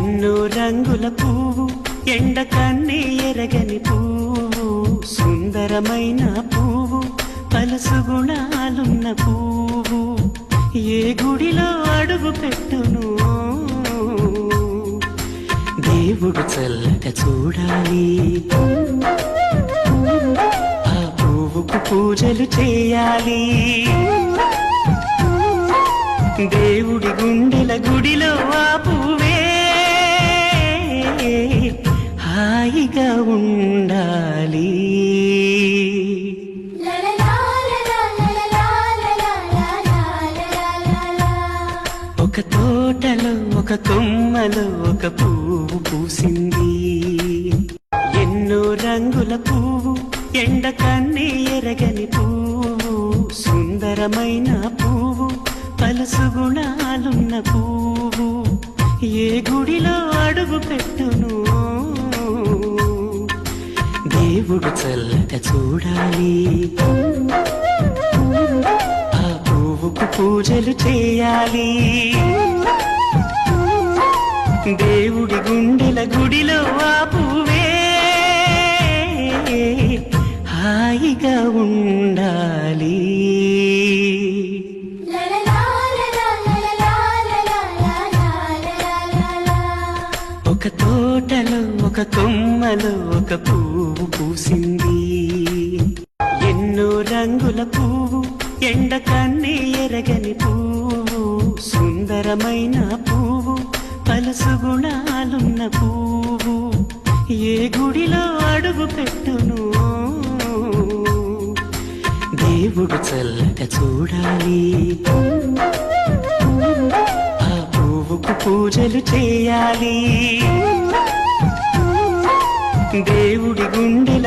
ఎన్నో రంగుల పువ్వు, ఎండ కన్నే ఎరగని పువ్వు, సుందరమైన పువ్వు, పలుసు గుణాలున్న పువ్వు, ఏ గుడిలో అడుగు పెట్టును దేవుడు చల్లగా చూడాలి. ఆ పువ్వుకు పూజలు చేయాలి. దేవుడి గుండెల గుడిలో ఆ పువ్వే హాయిగా ఉండాలి. ఒక తోటలో ఒక కొమ్మలో ఒక పువ్వు పూసింది. ఎన్నో రంగుల పువ్వు, ఎండ కన్నే ఎరగని పువ్వు, సుందరమైన పువ్వు, పలుసు గుణాలున్న పువ్వు, ఏ గుడిలో అడుగు పెట్టును దేవుడు చల్లగా చూడాలి. ఆ పువ్వుకు పూజలు చేయాలి. దేవుడి గుండెల గుడిలో ఆ పువ్వే హాయిగా ఉండాలి. ఒక తోటలో ఒక కొమ్మలో ఒక పువ్వు పూసింది. ఎన్నో రంగుల పువ్వు, ఎండ కన్నే ఎరగని పువ్వు, సుందరమైన పువ్వు, పలుసు గుణాలున్న పువ్వు, ఏ గుడిలో అడుగు పెట్టును దేవుడు చల్లగా చూడాలి. ఆ పువ్వుకు పూజలు చేయాలి. దేవుడి గుండెల